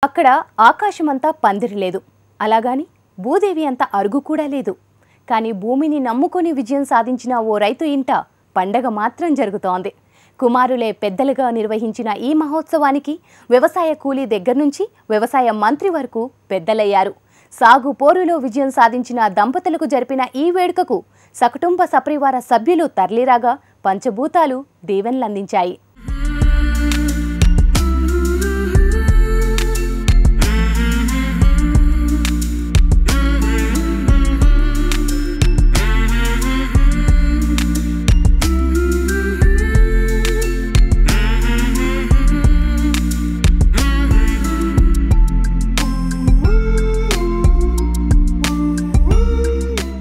అక్కడ ఆకాశమంతా పందిరి లేదు, అలాగాని భూదేవి అంత అరుగు కూడా లేదు. కానీ భూమిని నమ్ముకొని విజయం సాధించిన ఓ రైతు ఇంట పండగ మాత్రం జరుగుతోంది. కుమారులే పెద్దలుగా నిర్వహించిన ఈ మహోత్సవానికి వ్యవసాయ కూలీ దగ్గర నుంచి వ్యవసాయ మంత్రి వరకు పెద్దలయ్యారు. సాగు పోరులో విజయం సాధించిన దంపతులకు జరిపిన ఈ వేడుకకు సకుటుంబ సపరివార సభ్యులు తరలిరాగా పంచభూతాలు దీవెనలందించాయి.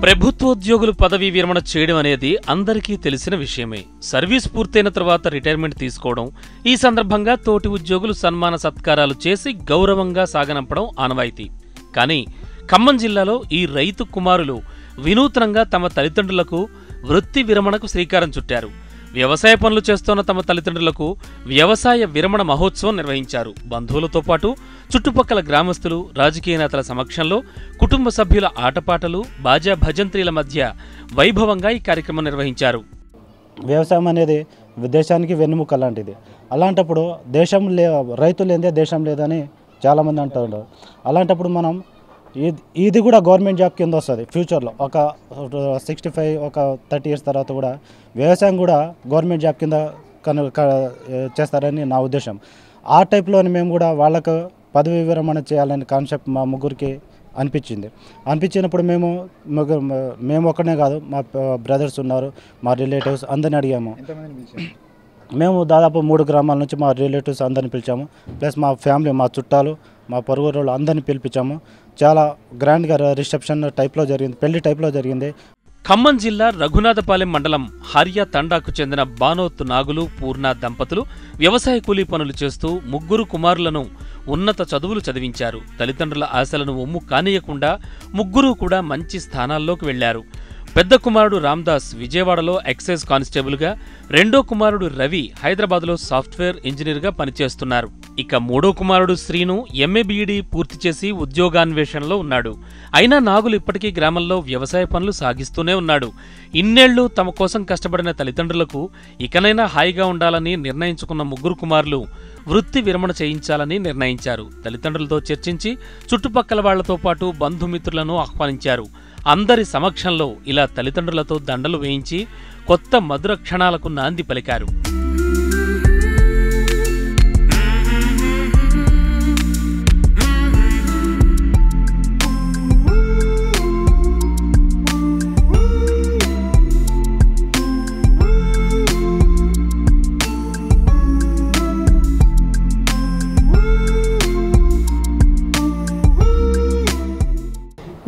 ప్రభుత్వోద్యోగులు పదవీ విరమణ చేయడం అనేది అందరికీ తెలిసిన విషయమే. సర్వీస్ పూర్తయిన తర్వాత రిటైర్మెంట్ తీసుకోవడం, ఈ సందర్భంగా తోటి ఉద్యోగులు సన్మాన సత్కారాలు చేసి గౌరవంగా సాగనంపడం ఆనవాయితీ. కానీ ఖమ్మం జిల్లాలో ఈ రైతు కుమారులు వినూత్నంగా తమ తల్లిదండ్రులకు వృత్తి విరమణకు శ్రీకారం చుట్టారు. వ్యవసాయ పనులు చేస్తున్న తమ తల్లిదండ్రులకు వ్యవసాయ విరమణ మహోత్సవం నిర్వహించారు. బంధువులతో పాటు చుట్టుపక్కల గ్రామస్తులు, రాజకీయ నేతల సమక్షంలో కుటుంబ సభ్యుల ఆటపాటలు, బాజా భజంత్రీల మధ్య వైభవంగా ఈ కార్యక్రమం నిర్వహించారు. వ్యవసాయం అనేది దేశానికి వెన్నుముక లాంటిది. అలాంటప్పుడు రైతు లేదే దేశం లేదని చాలామంది అంటారు. అలాంటప్పుడు మనం ఇది కూడా గవర్నమెంట్ జాబ్ కింద వస్తుంది. ఫ్యూచర్లో ఒక 65 ఒక 30 ఇయర్స్ తర్వాత కూడా వ్యవసాయం కూడా గవర్నమెంట్ జాబ్ కింద చేస్తారని నా ఉద్దేశం. ఆ టైప్లోని మేము కూడా వాళ్ళకు పదవి విరమణ చేయాలనే కాన్సెప్ట్ మా ముగ్గురికి అనిపించినప్పుడు మేము ఒక్కనే కాదు, మా బ్రదర్స్ ఉన్నారు, మా రిలేటివ్స్ అందరిని అడిగాము. మేము దాదాపు 3 గ్రామాల నుంచి మా రిలేటివ్స్ అందరిని పిలిచాము. ప్లస్ మా ఫ్యామిలీ, మా చుట్టాలు, మా పొరుగు వాళ్ళు అందరినీ పిలిపించాము. చాలా గ్రాండ్గా రిసెప్షన్ టైప్లో జరిగింది, పెళ్లి టైప్లో జరిగింది. ఖమ్మం జిల్లా రఘునాథపాలెం మండలం హార్యా తండాకు చెందిన బానోత్ నాగులు, పూర్ణ దంపతులు వ్యవసాయ కూలీ పనులు చేస్తూ 3 కుమారులను ఉన్నత చదువులు చదివించారు. తల్లిదండ్రుల ఆశలను ఒమ్ము కానీయకుండా 3 కూడా మంచి స్థానాల్లోకి వెళ్లారు. పెద్ద కుమారుడు రామ్దాస్ విజయవాడలో ఎక్సైజ్ కానిస్టేబుల్గా, రెండో కుమారుడు రవి హైదరాబాద్లో సాఫ్ట్వేర్ ఇంజనీర్గా పనిచేస్తున్నారు. ఇక 3వ కుమారుడు శ్రీను ఎంఏ బీఈడీ పూర్తి చేసి ఉద్యోగాన్వేషణలో ఉన్నాడు. అయినా నాగులు ఇప్పటికీ గ్రామంలో వ్యవసాయ పనులు సాగిస్తూనే ఉన్నాడు. ఇన్నేళ్లు తమ కోసం కష్టపడిన తల్లిదండ్రులకు ఇకనైనా హాయిగా ఉండాలని నిర్ణయించుకున్న 3 కుమారులు వృత్తి విరమణ చేయించాలని నిర్ణయించారు. తల్లిదండ్రులతో చర్చించి చుట్టుపక్కల వాళ్లతో పాటు బంధుమిత్రులను ఆహ్వానించారు. అందరి సమక్షంలో ఇలా తల్లిదండ్రులతో దండలు వేయించి కొత్త మధుర క్షణాలకు నాంది పలికారు.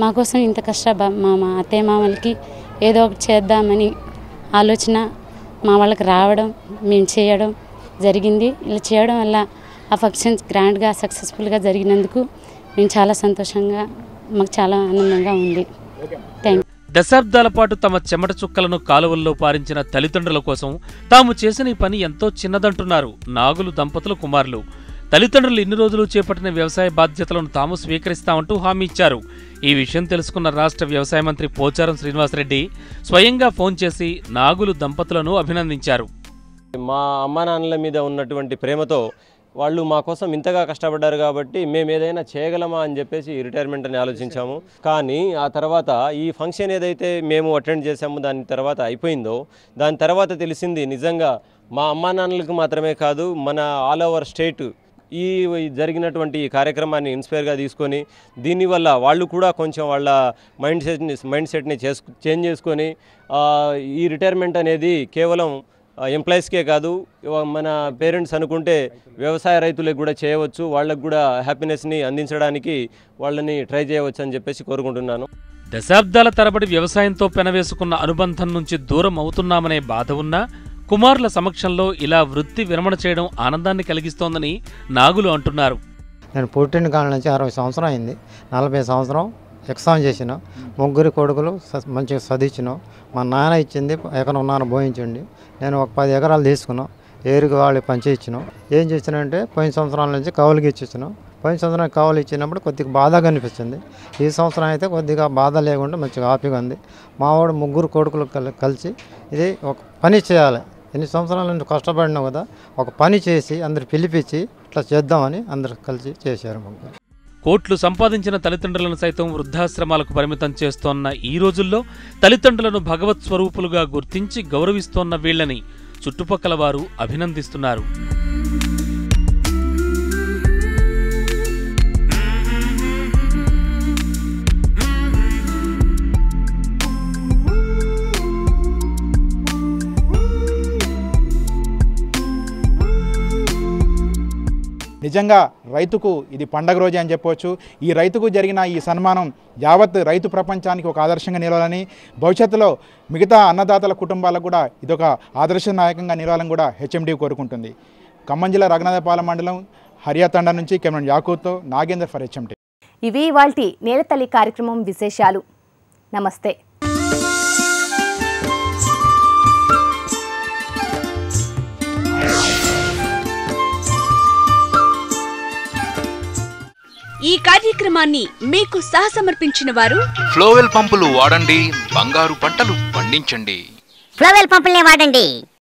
మా కోసం ఇంత మా అత్తయ్య మామలకి ఏదో ఒకటి చేద్దామని ఆలోచన మా వాళ్ళకి రావడం, మేము చేయడం జరిగింది. ఇలా చేయడం వల్ల ఆ ఫంక్షన్స్ గ్రాండ్గా సక్సెస్ఫుల్గా జరిగినందుకు మేము చాలా సంతోషంగా, మాకు చాలా ఆనందంగా ఉంది. Thank you. దశాబ్దాల పాటు తమ చెమట చుక్కలను కాలువల్లో పారించిన తల్లిదండ్రుల కోసం తాము చేసిన ఈ పని ఎంతో చిన్నదంటున్నారు నాగులు దంపతుల కుమారులు. తల్లిదండ్రులు ఇన్ని రోజులు చేపట్టిన వ్యవసాయ బాధ్యతలను తాము స్వీకరిస్తామంటూ హామీ ఇచ్చారు. ఈ విషయం తెలుసుకున్న రాష్ట్ర వ్యవసాయ మంత్రి పోచారం శ్రీనివాసరెడ్డి స్వయంగా ఫోన్ చేసి నాగులు దంపతులను అభినందించారు. మా అమ్మా నాన్నల మీద ఉన్నటువంటి ప్రేమతో వాళ్ళు మా కోసం ఇంతగా కష్టపడ్డారు కాబట్టి మేము ఏదైనా చేయగలమా అని చెప్పేసి రిటైర్మెంట్ అని ఆలోచించాము. కానీ ఆ తర్వాత ఈ ఫంక్షన్ ఏదైతే మేము అటెండ్ చేసామో దాని తర్వాత అయిపోయిందో, దాని తర్వాత తెలిసింది నిజంగా మా అమ్మా నాన్నలకు మాత్రమే కాదు, మన ఆల్ ఓవర్ స్టేట్ ఈ జరిగినటువంటి కార్యక్రమాన్ని ఇన్స్పైర్గా తీసుకొని దీనివల్ల వాళ్ళు కూడా కొంచెం వాళ్ళ మైండ్ సెట్ని చేంజ్ చేసుకొని ఈ రిటైర్మెంట్ అనేది కేవలం ఎంప్లాయీస్కే కాదు, మన పేరెంట్స్ అనుకుంటే వ్యవసాయ రైతులకు కూడా చేయవచ్చు, వాళ్ళకు కూడా హ్యాపీనెస్ని అందించడానికి వాళ్ళని ట్రై చేయవచ్చు అని చెప్పేసి కోరుకుంటున్నాను. దశాబ్దాల తరబడి వ్యవసాయంతో పెనవేసుకున్న అనుబంధం నుంచి దూరం అవుతున్నామనే బాధ ఉన్నా కుమారుల సమక్షంలో ఇలా వృత్తి విరమణ చేయడం ఆనందాన్ని కలిగిస్తోందని నాగులు అంటున్నారు. నేను పుట్టిన కాలం నుంచి 60 సంవత్సరం అయింది. 40 సంవత్సరం ఎగ్జామ్ చేసిన, 3 కొడుకులు మంచిగా చదివించిన. మా నాన్న ఇచ్చింది ఎకరం పోయించండి, నేను ఒక 10 ఎకరాలు తీసుకున్నాను. ఏరుకు వాళ్ళు పంచి ఇచ్చినాం. ఏం చేసినా అంటే పోయిన సంవత్సరాల నుంచి కౌలుకి ఇచ్చినాం. పోయిన సంవత్సరం కౌలు ఇచ్చినప్పుడు కొద్దిగా బాధగా అనిపించింది. ఈ సంవత్సరం అయితే కొద్దిగా బాధ లేకుండా మంచిగా హ్యాపీగా ఉంది. మావాడు 3 కొడుకులు కలిసి ఇది ఒక పని చేయాలి, ఎన్ని సంవత్సరాల నుండి కష్టపడినావు కదా, ఒక పని చేసి అందరు పిలిపించి ఇట్లా చేద్దామని అందరు కలిసి చేశారు. కోట్లు సంపాదించిన తల్లిదండ్రులను సైతం వృద్ధాశ్రమాలకు పరిమితం చేస్తోన్న ఈ రోజుల్లో తల్లిదండ్రులను భగవత్ స్వరూపులుగా గుర్తించి గౌరవిస్తోన్న వీళ్లని చుట్టుపక్కల వారు అభినందిస్తున్నారు. నిజంగా రైతుకు ఇది పండగ రోజే అని చెప్పవచ్చు. ఈ రైతుకు జరిగిన ఈ సన్మానం యావత్ రైతు ప్రపంచానికి ఒక ఆదర్శంగా నిలవాలని, భవిష్యత్తులో మిగతా అన్నదాతల కుటుంబాలకు కూడా ఇదొక ఆదర్శనాయకంగా నిలవాలని కూడా హెచ్ఎండి కోరుకుంటుంది. ఖమ్మం జిల్లా రఘునాథపాలెం మండలం హరియా తండా నుంచి కెమెరామెన్ యాకూబ్తో నాగేందర్ ఫర్ హెచ్ఎండి. ఇవి ఇవాల్టి నేలతల్లి కార్యక్రమం విశేషాలు. నమస్తే. ఈ కార్యక్రమాన్ని మీకు సహసమర్పించిన వారు ఫ్లోవెల్ పంపులు వాడండి, బంగారు పంటలు పండించండి. ఫ్లోవెల్ పంపుల్ని వాడండి.